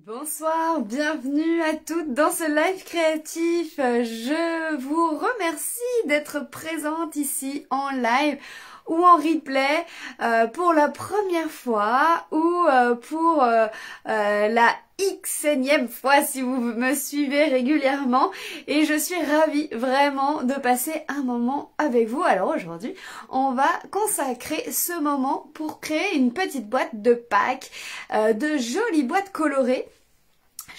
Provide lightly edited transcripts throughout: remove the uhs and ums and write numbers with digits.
Bonsoir, bienvenue à toutes dans ce live créatif. Je vous remercie d'être présente ici en live ou en replay pour la première fois ou pour la Xème fois si vous me suivez régulièrement, et je suis ravie vraiment de passer un moment avec vous. Alors aujourd'hui on va consacrer ce moment pour créer une petite boîte de Pâques, de jolies boîtes colorées.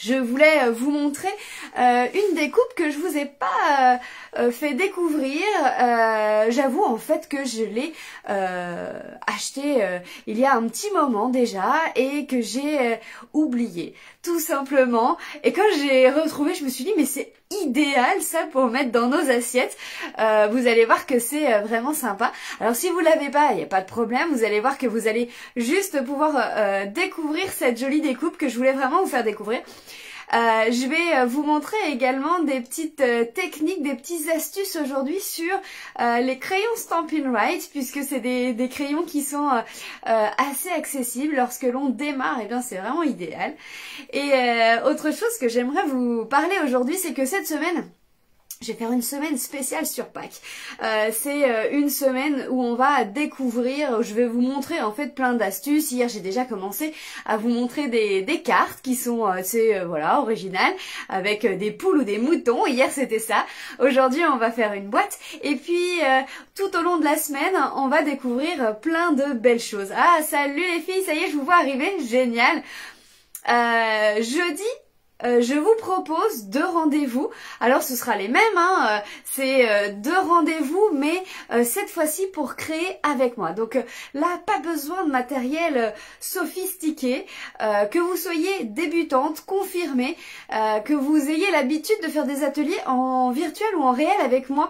Je voulais vous montrer une découpe que je vous ai pas fait découvrir. J'avoue en fait que je l'ai acheté il y a un petit moment déjà et que j'ai oublié tout simplement. Et quand j'ai retrouvé, je me suis dit mais c'est idéal ça pour mettre dans nos assiettes. Vous allez voir que c'est vraiment sympa. Alors si vous l'avez pas, il n'y a pas de problème. Vous allez voir que vous allez juste pouvoir découvrir cette jolie découpe que je voulais vraiment vous faire découvrir. Je vais vous montrer également des petites techniques, des petites astuces aujourd'hui sur les crayons Stampin' Right, puisque c'est des crayons qui sont assez accessibles. Lorsque l'on démarre, et bien c'est vraiment idéal. Et autre chose que j'aimerais vous parler aujourd'hui, c'est que cette semaine, je vais faire une semaine spéciale sur Pâques. C'est une semaine où on va découvrir, je vais vous montrer en fait plein d'astuces. Hier j'ai déjà commencé à vous montrer des cartes qui sont voilà, originales, avec des poules ou des moutons. Hier c'était ça. Aujourd'hui on va faire une boîte. Et puis tout au long de la semaine, on va découvrir plein de belles choses. Ah salut les filles, ça y est je vous vois arriver, génial. Jeudi, je vous propose 2 rendez-vous. Alors ce sera les mêmes, hein. C'est 2 rendez-vous, mais cette fois-ci pour créer avec moi. Donc là, pas besoin de matériel sophistiqué. Que vous soyez débutante, confirmée, que vous ayez l'habitude de faire des ateliers en virtuel ou en réel avec moi,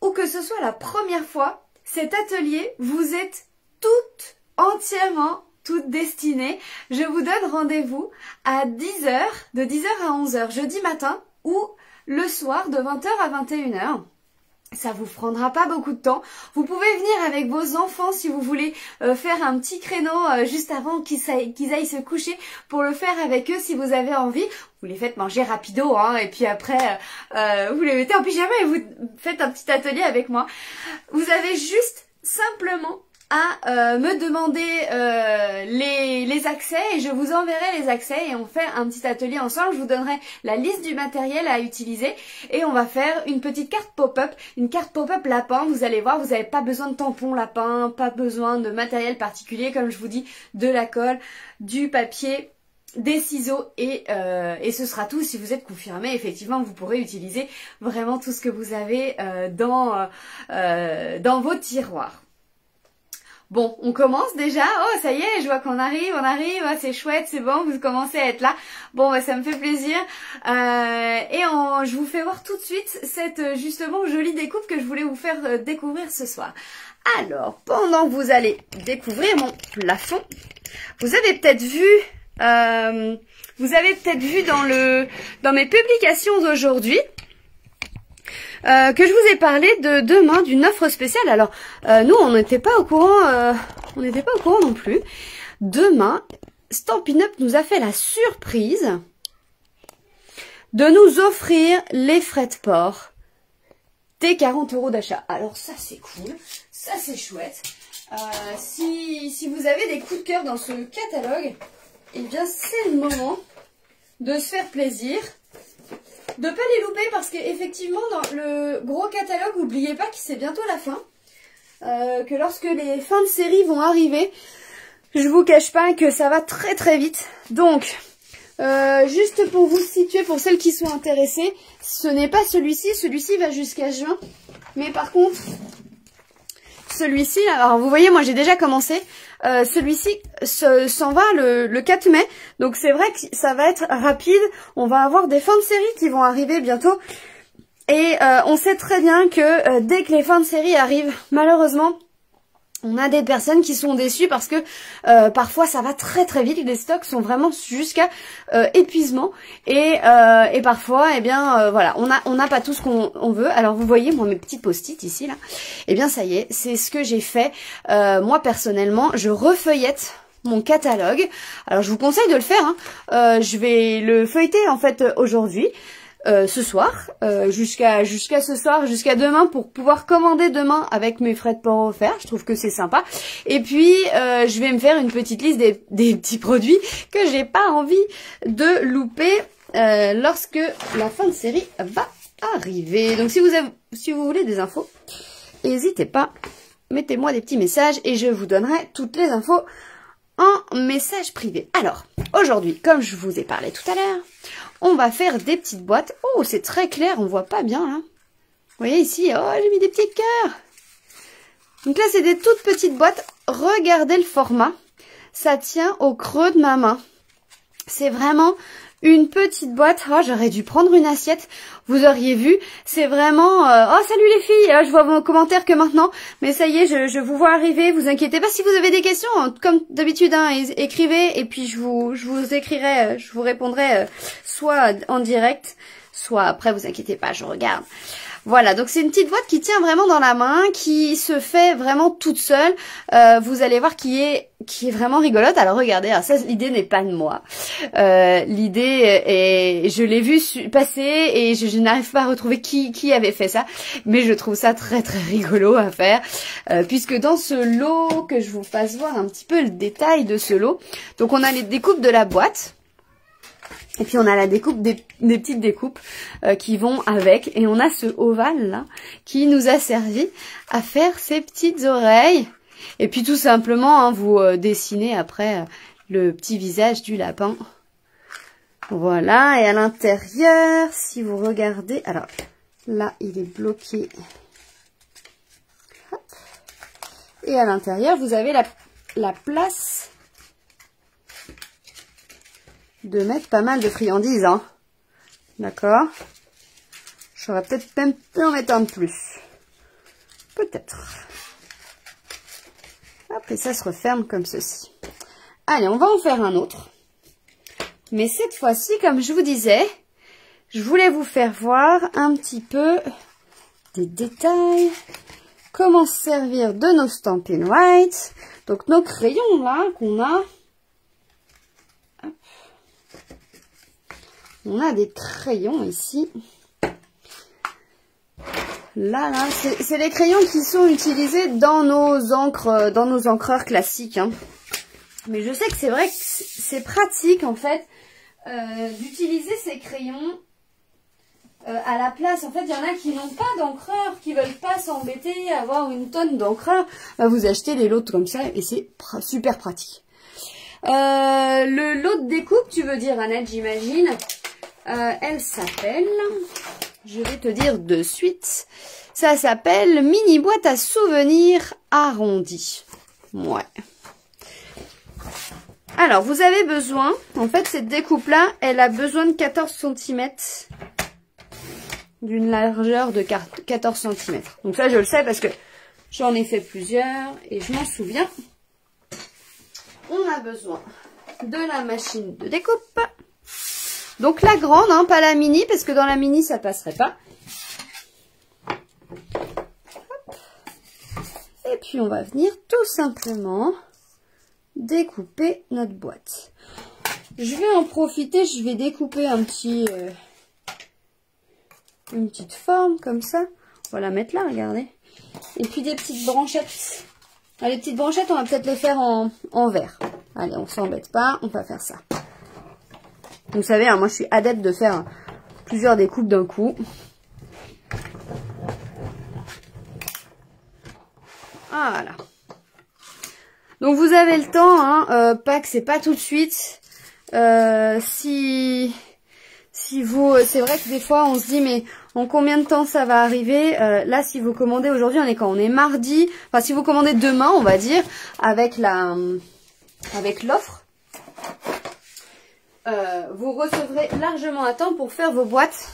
ou que ce soit la première fois, cet atelier, vous êtes toutes entièrement toute destinée. Je vous donne rendez-vous à 10h, de 10h à 11h, jeudi matin, ou le soir de 20h à 21h. Ça vous prendra pas beaucoup de temps. Vous pouvez venir avec vos enfants si vous voulez faire un petit créneau juste avant qu'ils aillent se coucher, pour le faire avec eux si vous avez envie. Vous les faites manger rapido, hein, et puis après vous les mettez en pyjama et vous faites un petit atelier avec moi. Vous avez juste simplement à me demander les accès, et je vous enverrai les accès et on fait un petit atelier ensemble. Je vous donnerai la liste du matériel à utiliser et on va faire une petite carte pop-up, une carte pop-up lapin. Vous allez voir, vous n'avez pas besoin de tampons lapin, pas besoin de matériel particulier, comme je vous dis, de la colle, du papier, des ciseaux et ce sera tout. Si vous êtes confirmé, effectivement vous pourrez utiliser vraiment tout ce que vous avez dans vos tiroirs. Bon, on commence déjà. Oh, ça y est, je vois qu'on arrive, oh, c'est chouette, c'est bon, vous commencez à être là. Bon, bah, ça me fait plaisir. Je vous fais voir tout de suite cette justement jolie découpe que je voulais vous faire découvrir ce soir. Alors, pendant que vous allez découvrir mon plafond, vous avez peut-être vu dans mes publications d'aujourd'hui, que je vous ai parlé de demain d'une offre spéciale. Alors nous on n'était pas au courant, non plus. Demain, Stampin' Up nous a fait la surprise de nous offrir les frais de port des 40 € d'achat. Alors ça c'est cool, ça c'est chouette. Si vous avez des coups de cœur dans ce catalogue, eh bien c'est le moment de se faire plaisir, de pas les louper, parce qu'effectivement dans le gros catalogue, n'oubliez pas que c'est bientôt la fin, que lorsque les fins de série vont arriver, je vous cache pas que ça va très très vite. Donc juste pour vous situer, pour celles qui sont intéressées, ce n'est pas celui-ci va jusqu'à juin, mais par contre celui-ci, alors vous voyez, moi j'ai déjà commencé. Celui-ci s'en va le 4 mai. Donc c'est vrai que ça va être rapide. On va avoir des fins de série qui vont arriver bientôt. Et on sait très bien que dès que les fins de série arrivent, malheureusement, on a des personnes qui sont déçues parce que parfois ça va très très vite. Les stocks sont vraiment jusqu'à épuisement. Et parfois, eh bien voilà, on n'a pas tout ce qu'on veut. Alors vous voyez, moi mes petites post-it ici là, eh bien ça y est, c'est ce que j'ai fait. Moi personnellement, je refeuillette mon catalogue. Alors je vous conseille de le faire, hein. Je vais le feuilleter en fait aujourd'hui, ce soir, jusqu'à ce soir, jusqu'à demain, pour pouvoir commander demain avec mes frais de port offerts. Je trouve que c'est sympa. Et puis je vais me faire une petite liste des petits produits que j'ai pas envie de louper lorsque la fin de série va arriver. Donc si vous voulez des infos, n'hésitez pas, mettez-moi des petits messages et je vous donnerai toutes les infos en message privé. Alors, aujourd'hui, comme je vous ai parlé tout à l'heure, on va faire des petites boîtes. Oh, c'est très clair, on voit pas bien là. Vous voyez ici, oh, j'ai mis des petits cœurs. Donc là, c'est des toutes petites boîtes. Regardez le format. Ça tient au creux de ma main. C'est vraiment une petite boîte. Oh, j'aurais dû prendre une assiette. Vous auriez vu. C'est vraiment... Oh, salut les filles. Je vois vos commentaires que maintenant. Mais ça y est, je vous vois arriver. Vous inquiétez pas si vous avez des questions. Comme d'habitude, hein, écrivez. Et puis, je vous écrirai, je vous répondrai soit en direct, soit après. Vous inquiétez pas, je regarde. Voilà, donc c'est une petite boîte qui tient vraiment dans la main, qui se fait vraiment toute seule. Vous allez voir qui est vraiment rigolote. Alors regardez, alors ça, l'idée n'est pas de moi. L'idée est, je l'ai vue passer et je n'arrive pas à retrouver qui avait fait ça. Mais je trouve ça très très rigolo à faire, puisque dans ce lot, que je vous fasse voir un petit peu le détail de ce lot. Donc on a les découpes de la boîte. Et puis on a la découpe des petites découpes qui vont avec. Et on a ce ovale là qui nous a servi à faire ces petites oreilles. Et puis tout simplement, hein, vous dessinez après le petit visage du lapin. Voilà, et à l'intérieur, si vous regardez... Alors là, il est bloqué. Hop. Et à l'intérieur, vous avez la place... de mettre pas mal de friandises, hein. D'accord? J'aurais peut-être même pu en mettre un de plus. Peut-être. Hop, et ça se referme comme ceci. Allez, on va en faire un autre. Mais cette fois-ci, comme je vous disais, je voulais vous faire voir un petit peu des détails. Comment se servir de nos Stampin' White. Donc nos crayons là qu'on a. On a des crayons ici. Là, c'est les crayons qui sont utilisés dans nos encreurs classiques, hein. Mais je sais que c'est vrai que c'est pratique, en fait, d'utiliser ces crayons à la place. En fait, il y en a qui n'ont pas d'encreur, qui veulent pas s'embêter à avoir une tonne d'encreur. Vous achetez les lots comme ça et c'est super pratique. Le lot de découpe, tu veux dire, Annette, j'imagine. Elle s'appelle, je vais te dire de suite, ça s'appelle mini boîte à souvenirs arrondie. Ouais. Alors, vous avez besoin, en fait, cette découpe-là, elle a besoin de 14 cm, d'une largeur de 14 cm. Donc ça, je le sais parce que j'en ai fait plusieurs et je m'en souviens. On a besoin de la machine de découpe. Donc la grande, hein, pas la mini, parce que dans la mini, ça passerait pas. Hop. Et puis on va venir tout simplement découper notre boîte. Je vais en profiter, je vais découper un petit, une petite forme comme ça. On va la mettre là, regardez. Et puis des petites branchettes. Alors, les petites branchettes, on va peut-être les faire en verre. Allez, on s'embête pas, on va faire ça. Vous savez, hein, moi je suis adepte de faire plusieurs découpes d'un coup. Voilà. Donc vous avez le temps, hein, pas que c'est pas tout de suite. Si vous, c'est vrai que des fois on se dit mais en combien de temps ça va arriver? Là, si vous commandez aujourd'hui, on est quand? On est mardi. Enfin, si vous commandez demain, on va dire, avec l'offre. Vous recevrez largement à temps pour faire vos boîtes,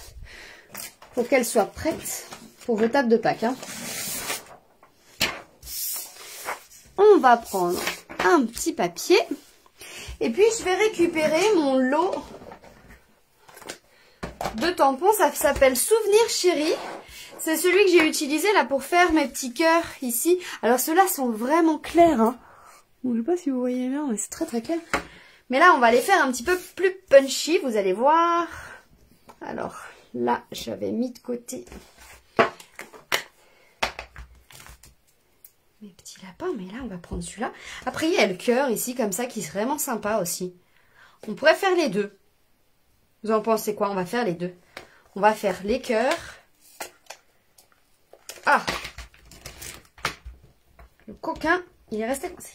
pour qu'elles soient prêtes pour vos tables de Pâques, hein. On va prendre un petit papier et puis je vais récupérer mon lot de tampons. Ça s'appelle Souvenir Chéri. C'est celui que j'ai utilisé là pour faire mes petits cœurs ici. Alors ceux-là sont vraiment clairs, hein. Bon, je sais pas si vous voyez bien, mais c'est très très clair. Mais là, on va les faire un petit peu plus punchy, vous allez voir. Alors, là, j'avais mis de côté mes petits lapins, mais là, on va prendre celui-là. Après, il y a le cœur ici, comme ça, qui est vraiment sympa aussi. On pourrait faire les deux. Vous en pensez quoi? On va faire les deux. On va faire les cœurs. Ah! Le coquin, il est resté coincé.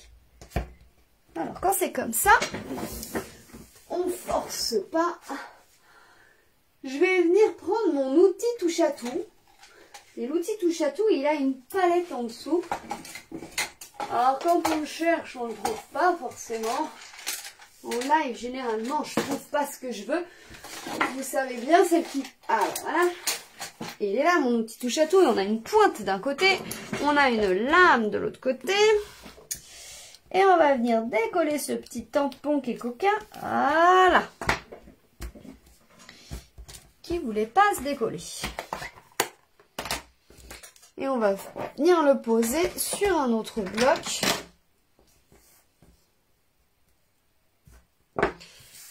Alors, quand c'est comme ça, on force pas. Je vais venir prendre mon outil touche à tout. Et l'outil touche à tout, il a une palette en dessous. Alors, quand on le cherche, on ne le trouve pas forcément. En live, généralement, je trouve pas ce que je veux. Vous savez bien, celle qui... Alors, voilà. Et il est là, mon outil touche à tout. Et on a une pointe d'un côté. On a une lame de l'autre côté. Et on va venir décoller ce petit tampon qui est coquin. Voilà. Qui voulait pas se décoller. Et on va venir le poser sur un autre bloc.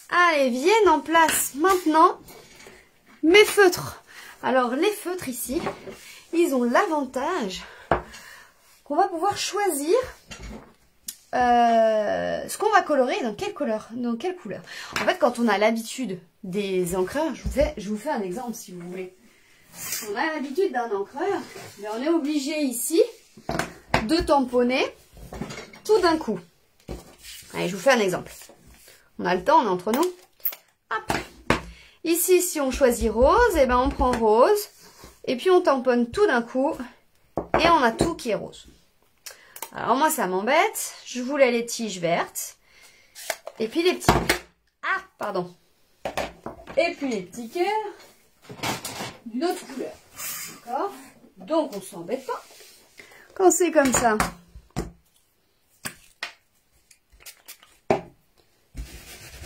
Allez, viennent en place maintenant mes feutres. Alors, les feutres ici, ils ont l'avantage qu'on va pouvoir choisir ce qu'on va colorer, dans quelle couleur. En fait, quand on a l'habitude des encreurs, je vous fais un exemple si vous voulez. On a l'habitude d'un encreur, mais on est obligé ici de tamponner tout d'un coup. Allez, je vous fais un exemple. On a le temps, on est entre nous. Hop. Ici, si on choisit rose, eh ben on prend rose. Et puis on tamponne tout d'un coup. Et on a tout qui est rose. Alors moi, ça m'embête. Je voulais les tiges vertes. Et puis les petits... Ah, pardon. Et puis les petits cœurs d'une autre couleur. D'accord? Donc on s'embête pas. Quand c'est comme ça,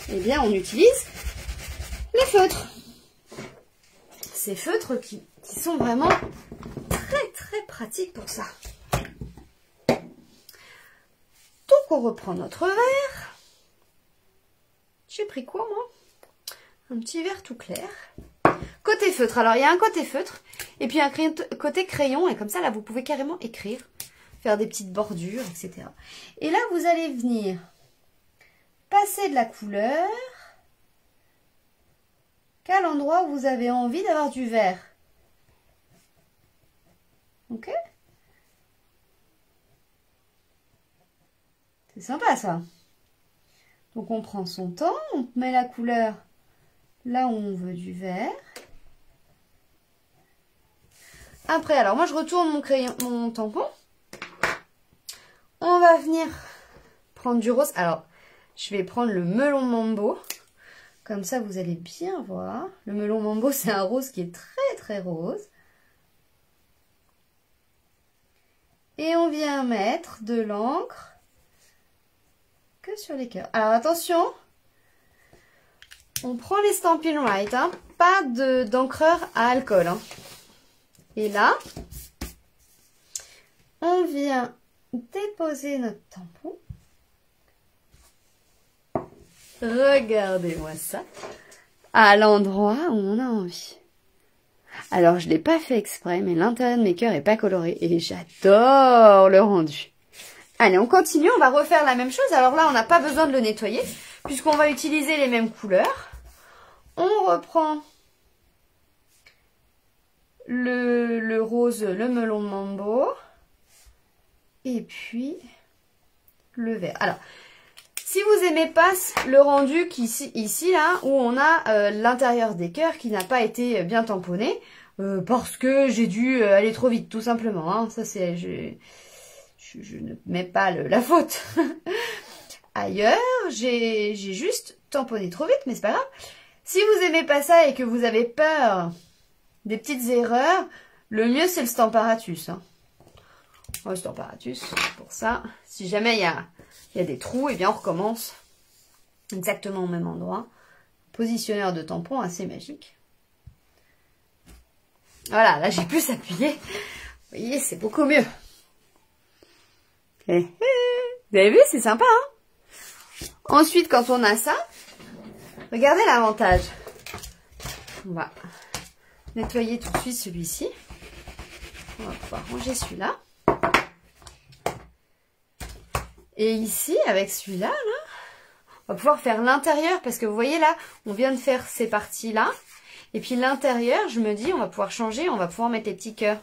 eh bien on utilise les feutres. Ces feutres qui sont vraiment très très pratiques pour ça. Donc on reprend notre verre. J'ai pris quoi moi? Un petit verre tout clair. Côté feutre, alors il y a un côté feutre et puis un côté crayon et comme ça là vous pouvez carrément écrire, faire des petites bordures, etc. Et là vous allez venir passer de la couleur qu'à l'endroit où vous avez envie d'avoir du vert. Ok? C'est sympa ça. Donc on prend son temps, on met la couleur là où on veut du vert. Après, alors moi je retourne mon tampon. On va venir prendre du rose. Alors, je vais prendre le melon mambo. Comme ça, vous allez bien voir. Le melon mambo, c'est un rose qui est très très rose. Et on vient mettre de l'encre que sur les cœurs. Alors attention, on prend les Stampin' Right, hein, pas d'encreur à alcool. Hein. Et là, on vient déposer notre tampon. Regardez-moi ça. À l'endroit où on a envie. Alors, je ne l'ai pas fait exprès, mais l'intérieur de mes cœurs n'est pas coloré. Et j'adore le rendu. Allez, on continue. On va refaire la même chose. Alors là, on n'a pas besoin de le nettoyer, puisqu'on va utiliser les mêmes couleurs. On reprend le rose, le melon mambo. Et puis, le vert. Alors, si vous aimez pas le rendu ici là, où on a l'intérieur des cœurs qui n'a pas été bien tamponné, parce que j'ai dû aller trop vite, tout simplement. Hein. Ça c'est, je ne mets pas la faute. Ailleurs, j'ai juste tamponné trop vite, mais c'est pas grave. Si vous aimez pas ça et que vous avez peur des petites erreurs, le mieux c'est le Stamparatus. Hein. Le Stamparatus, pour ça. Si jamais il y a des trous, et bien on recommence exactement au même endroit. Positionneur de tampon assez magique. Voilà, là j'ai plus appuyé. Vous voyez, c'est beaucoup mieux. Vous avez vu, c'est sympa, hein? Ensuite, quand on a ça, regardez l'avantage. On va nettoyer tout de suite celui-ci. On va pouvoir ranger celui-là. Et ici, avec celui-là, là, on va pouvoir faire l'intérieur. Parce que vous voyez là, on vient de faire ces parties-là. Et puis l'intérieur, je me dis, on va pouvoir changer. On va pouvoir mettre les petits cœurs.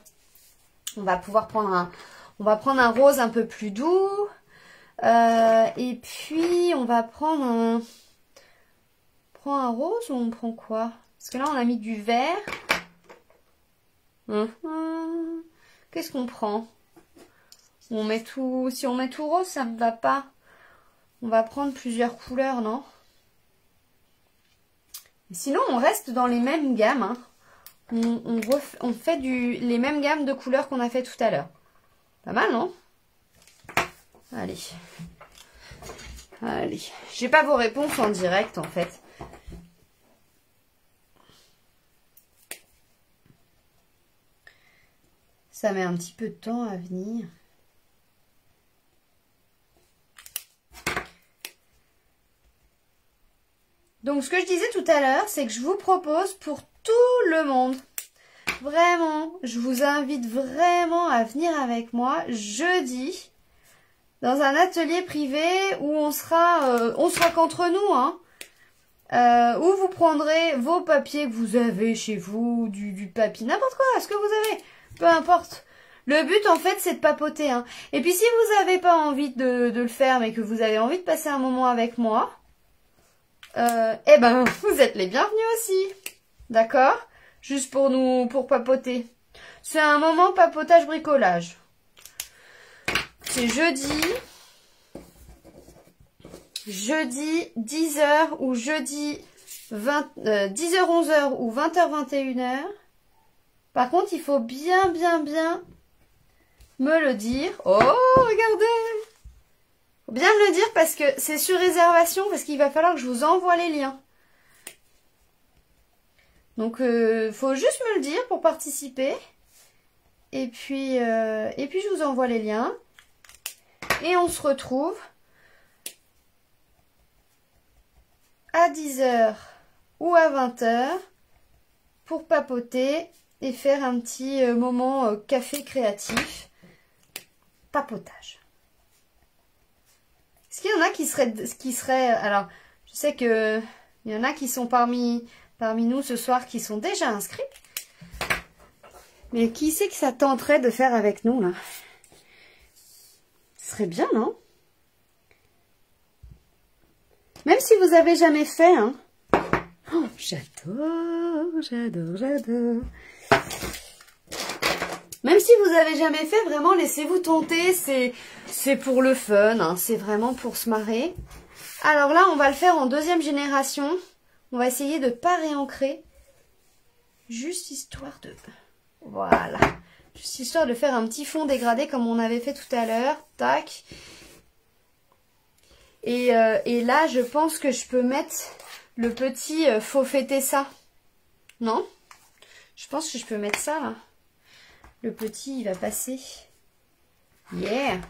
On va pouvoir prendre un rose un peu plus doux. Et puis, on va prendre un... On prend un rose ou on prend quoi? Parce que là, on a mis du vert. Qu'est-ce qu'on prend? On met tout... Si on met tout rose, ça ne va pas. On va prendre plusieurs couleurs, non? Sinon, on reste dans les mêmes gammes. Hein. On fait les mêmes gammes de couleurs qu'on a fait tout à l'heure. Pas mal, non? Allez. Allez. J'ai pas vos réponses en direct, en fait. Ça met un petit peu de temps à venir. Donc, ce que je disais tout à l'heure, c'est que je vous propose pour tout le monde, vraiment, je vous invite vraiment à venir avec moi jeudi dans un atelier privé où on sera qu'entre nous, hein, où vous prendrez vos papiers que vous avez chez vous, du papier, n'importe quoi, ce que vous avez, peu importe. Le but, en fait, c'est de papoter. Hein. Et puis, si vous n'avez pas envie de le faire, mais que vous avez envie de passer un moment avec moi, eh ben, vous êtes les bienvenus aussi. D'accord? Juste pour papoter. C'est un moment papotage bricolage. C'est jeudi 10h ou jeudi 10h 11h ou 20h 21h. Par contre, il faut bien me le dire. Oh, regardez! Faut bien me le dire parce que c'est sur réservation, parce qu'il va falloir que je vous envoie les liens. Donc, faut juste me le dire pour participer. Et puis je vous envoie les liens. Et on se retrouve à 10h ou à 20h pour papoter et faire un petit moment café créatif. Papotage. Est-ce qu'il y en a qui seraient... Alors, je sais que il y en a qui sont parmi nous ce soir qui sont déjà inscrits. Mais qui c'est que ça tenterait de faire avec nous, là? Ce serait bien, non? Même si vous avez jamais fait, hein. Oh, j'adore. Même si vous avez jamais fait, vraiment, laissez-vous tenter. C'est pour le fun, hein. C'est vraiment pour se marrer. Alors là, on va le faire en deuxième génération. On va essayer de ne pas réancrer. Juste histoire de... Voilà. Juste histoire de faire un petit fond dégradé comme on avait fait tout à l'heure. Tac. Et là, je pense que je peux mettre le petit faut fêter ça. Non? Je pense que je peux mettre ça, là. Le petit, il va passer. Yeah!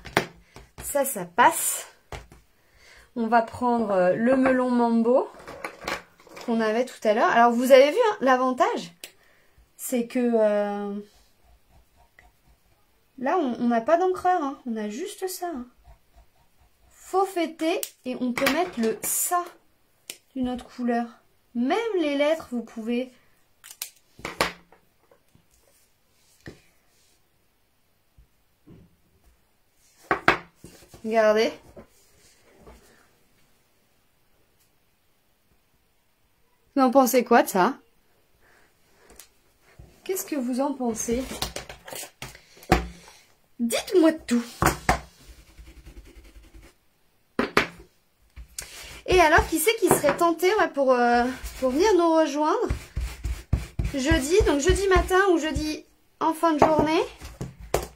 Ça passe. On va prendre le melon mambo qu'on avait tout à l'heure. Alors, vous avez vu, hein, l'avantage, c'est que là, on n'a pas d'encreur. Hein, on a juste ça. Hein. Faut fêter et on peut mettre le ça d'une autre couleur. Même les lettres, vous pouvez... Regardez. Vous en pensez quoi de ça? Qu'est-ce que vous en pensez? Dites-moi tout. Et alors, qui c'est qui serait tenté pour venir nous rejoindre jeudi, donc jeudi matin ou jeudi en fin de journée,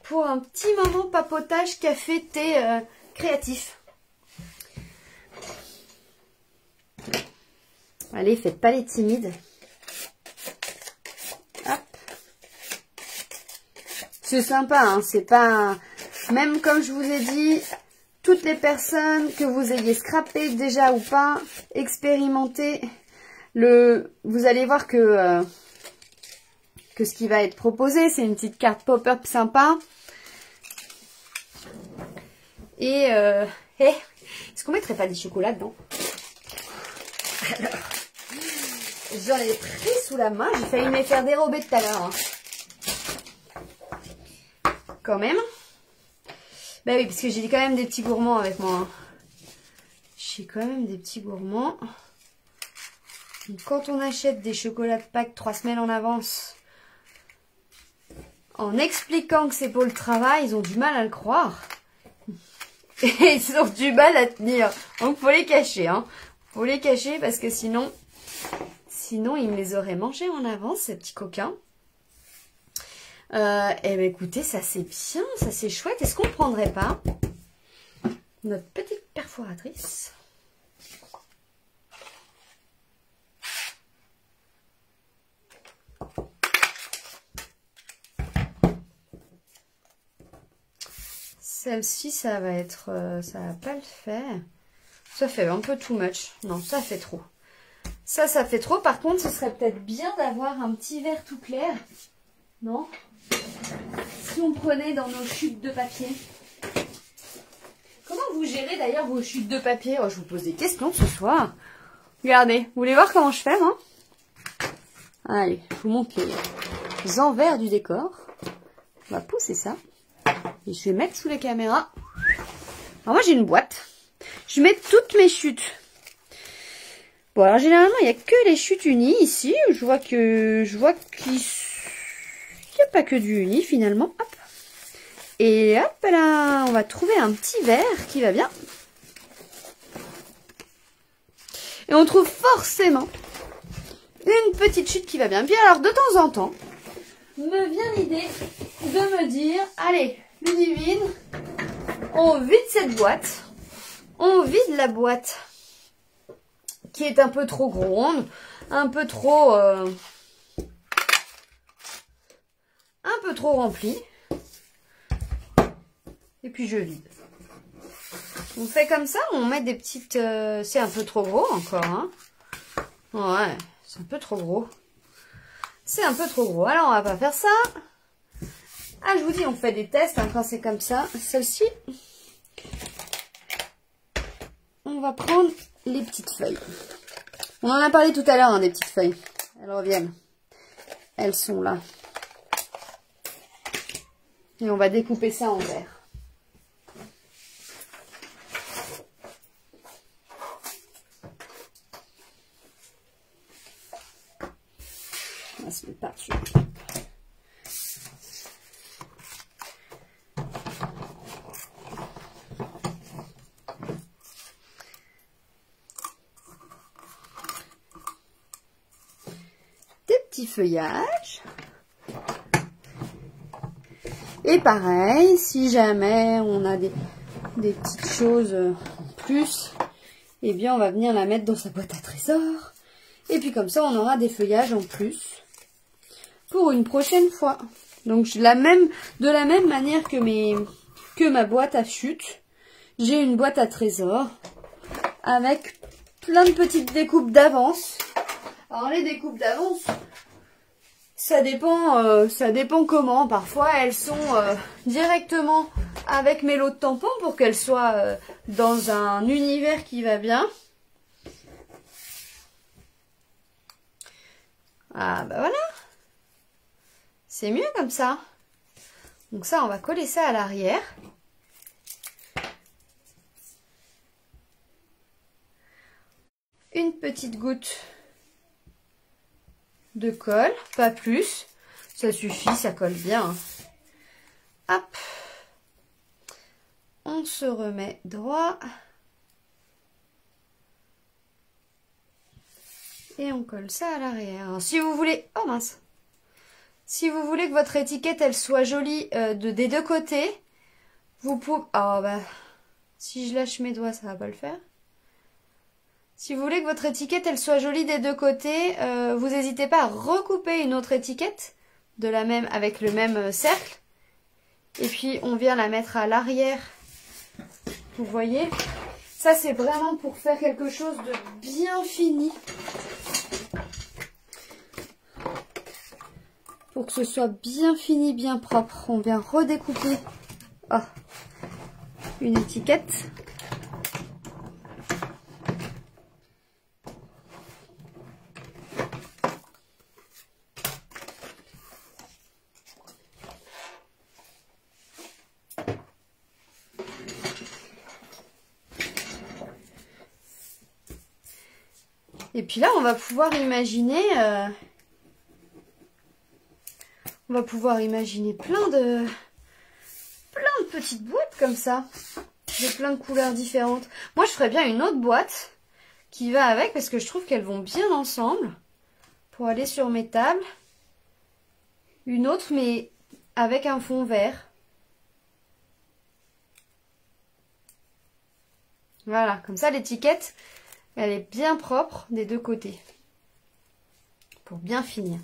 pour un petit moment papotage, café, thé créatif. Allez, faites pas les timides. Hop. C'est sympa, hein, c'est pas... Même comme je vous ai dit, toutes les personnes, que vous ayez scrappé déjà ou pas, expérimenté vous allez voir que ce qui va être proposé, c'est une petite carte pop-up sympa. Et est-ce qu'on mettrait pas des chocolats dedans? Alors, j'en ai pris sous la main, j'ai failli me les faire dérober tout à l'heure. Hein. Quand même. Bah oui, parce que j'ai quand même des petits gourmands avec moi. Hein. J'ai quand même des petits gourmands. Donc, quand on achète des chocolats de Pâques 3 semaines en avance, en expliquant que c'est pour le travail, ils ont du mal à le croire. Et ils ont du mal à tenir. Donc faut les cacher. Hein. Faut les cacher parce que sinon ils me les auraient mangés en avance, ces petits coquins. Et ben écoutez, ça c'est bien, ça c'est chouette. Est-ce qu'on ne prendrait pas notre petite perforatrice ? Celle-ci, ça va pas le faire. Ça fait un peu too much. Non, ça fait trop. Ça fait trop. Par contre, ce serait peut-être bien d'avoir un petit verre tout clair. Non? Si on prenait dans nos chutes de papier. Comment vous gérez d'ailleurs vos chutes de papier? Oh, je vous pose des questions ce soir. Regardez, vous voulez voir comment je fais, moi? Allez, je vous montre les envers du décor. On va pousser ça. Et je vais mettre sous la caméra. Alors moi j'ai une boîte. Je mets toutes mes chutes. Bon alors généralement il n'y a que les chutes unies ici. Je vois qu'il n'y a pas que du uni finalement. Hop. Et hop là, on va trouver un petit verre qui va bien. Et on trouve forcément une petite chute qui va bien. Puis alors de temps en temps, me vient l'idée de me dire, allez, Ludivine, on vide cette boîte, on vide la boîte qui est un peu trop gronde, un peu trop remplie, et puis je vide. On fait comme ça, on met des petites, c'est un peu trop gros encore, hein. Ouais, c'est un peu trop gros. C'est un peu trop gros. Alors, on va pas faire ça. Ah, je vous dis, on fait des tests hein, quand c'est comme ça. Celle-ci, on va prendre les petites feuilles. On en a parlé tout à l'heure, hein, des petites feuilles. Elles reviennent. Elles sont là. Et on va découper ça en verre. On va se mettre par-dessus. Des petits feuillages. Et pareil, si jamais on a des petites choses en plus, eh bien on va venir la mettre dans sa boîte à trésors. Et puis comme ça, on aura des feuillages en plus pour une prochaine fois. Donc de la même manière que ma boîte à chute, j'ai une boîte à trésors avec plein de petites découpes d'avance. Alors les découpes d'avance, ça dépend comment. Parfois elles sont directement avec mes lots de tampons pour qu'elles soient dans un univers qui va bien. Ah bah voilà. C'est mieux comme ça. Donc ça, on va coller ça à l'arrière. Une petite goutte de colle, pas plus. Ça suffit, ça colle bien. Hop. On se remet droit. Et on colle ça à l'arrière. Si vous voulez... Oh mince. Si vous voulez que votre étiquette, elle soit jolie des deux côtés, vous pouvez... Oh bah... Si je lâche mes doigts, ça va pas le faire. Si vous voulez que votre étiquette, elle soit jolie des deux côtés, vous n'hésitez pas à recouper une autre étiquette avec le même cercle. Et puis, on vient la mettre à l'arrière Vous voyez? Ça, c'est vraiment pour faire quelque chose de bien fini. Pour que ce soit bien fini, bien propre. On vient redécouper une étiquette. Et puis là, on va pouvoir imaginer... plein de petites boîtes comme ça, de plein de couleurs différentes. Moi, je ferais bien une autre boîte qui va avec parce que je trouve qu'elles vont bien ensemble pour aller sur mes tables. Une autre, mais avec un fond vert. Voilà, comme ça, l'étiquette, elle est bien propre des deux côtés. Pour bien finir.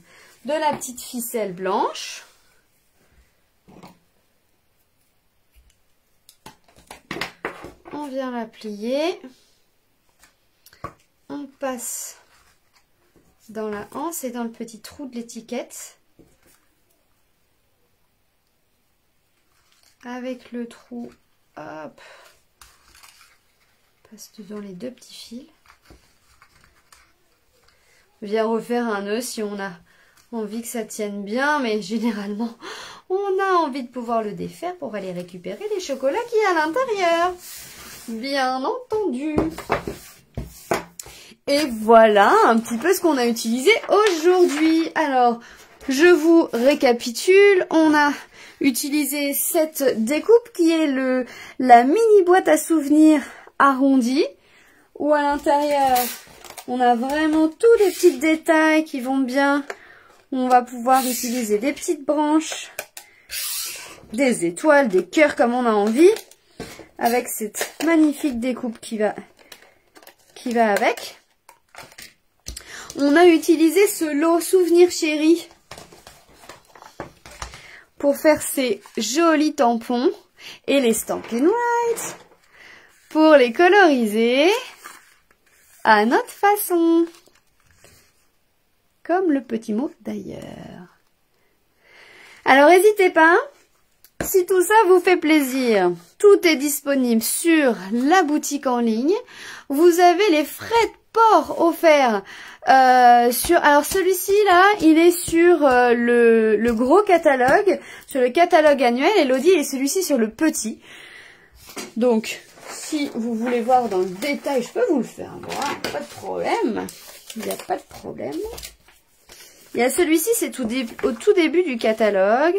De la petite ficelle blanche. On vient la plier. On passe dans la anse et dans le petit trou de l'étiquette. Avec le trou, hop, passe dedans les deux petits fils. On vient refaire un nœud si on a envie que ça tienne bien, mais généralement, on a envie de pouvoir le défaire pour aller récupérer les chocolats qu'il y a à l'intérieur. Bien entendu. Et voilà un petit peu ce qu'on a utilisé aujourd'hui. Alors, je vous récapitule. On a utilisé cette découpe qui est la mini boîte à souvenirs arrondie, où à l'intérieur, on a vraiment tous les petits détails qui vont bien. On va pouvoir utiliser des petites branches, des étoiles, des cœurs comme on a envie, avec cette magnifique découpe qui va avec. On a utilisé ce lot Souvenir Chéri pour faire ces jolis tampons et les Stamp & Write pour les coloriser à notre façon. Comme le petit mot d'ailleurs. Alors n'hésitez pas, si tout ça vous fait plaisir, tout est disponible sur la boutique en ligne. Vous avez les frais de port offerts alors celui-ci là, il est sur le gros catalogue, sur le catalogue annuel, et Elodie est celui-ci sur le petit. Donc, si vous voulez voir dans le détail, je peux vous le faire voir, pas de problème. Il n'y a pas de problème. Il y a celui-ci, c'est au tout début du catalogue.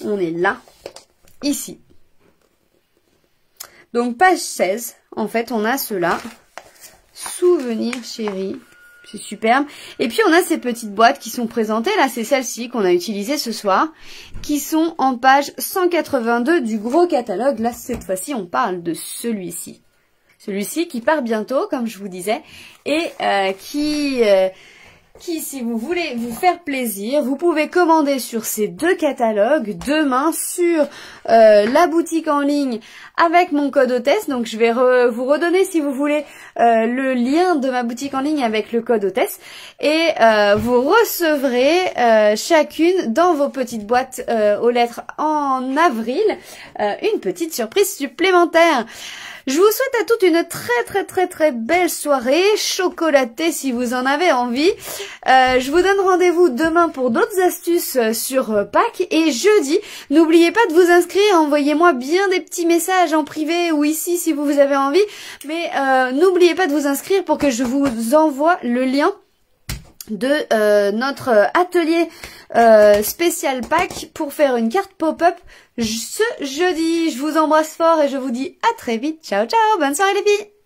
On est là, ici. Donc, page 16, en fait, on a cela. Souvenir Chéri. C'est superbe. Et puis, on a ces petites boîtes qui sont présentées. Là, c'est celles-ci qu'on a utilisées ce soir, qui sont en page 182 du gros catalogue. Là, cette fois-ci, on parle de celui-ci. Celui-ci qui part bientôt, comme je vous disais, et qui, si vous voulez vous faire plaisir, vous pouvez commander sur ces deux catalogues demain sur la boutique en ligne avec mon code hôtesse. Donc je vais vous redonner, si vous voulez, le lien de ma boutique en ligne avec le code hôtesse, et vous recevrez chacune dans vos petites boîtes aux lettres en avril une petite surprise supplémentaire. Je vous souhaite à toutes une très belle soirée, chocolatée si vous en avez envie. Je vous donne rendez-vous demain pour d'autres astuces sur Pâques, et jeudi, n'oubliez pas de vous inscrire, envoyez-moi bien des petits messages en privé ou ici si vous avez envie, mais n'oubliez pas de vous inscrire pour que je vous envoie le lien de notre atelier spécial Pâques pour faire une carte pop-up ce jeudi. Je vous embrasse fort et je vous dis à très vite. Ciao, ciao, bonne soirée les filles.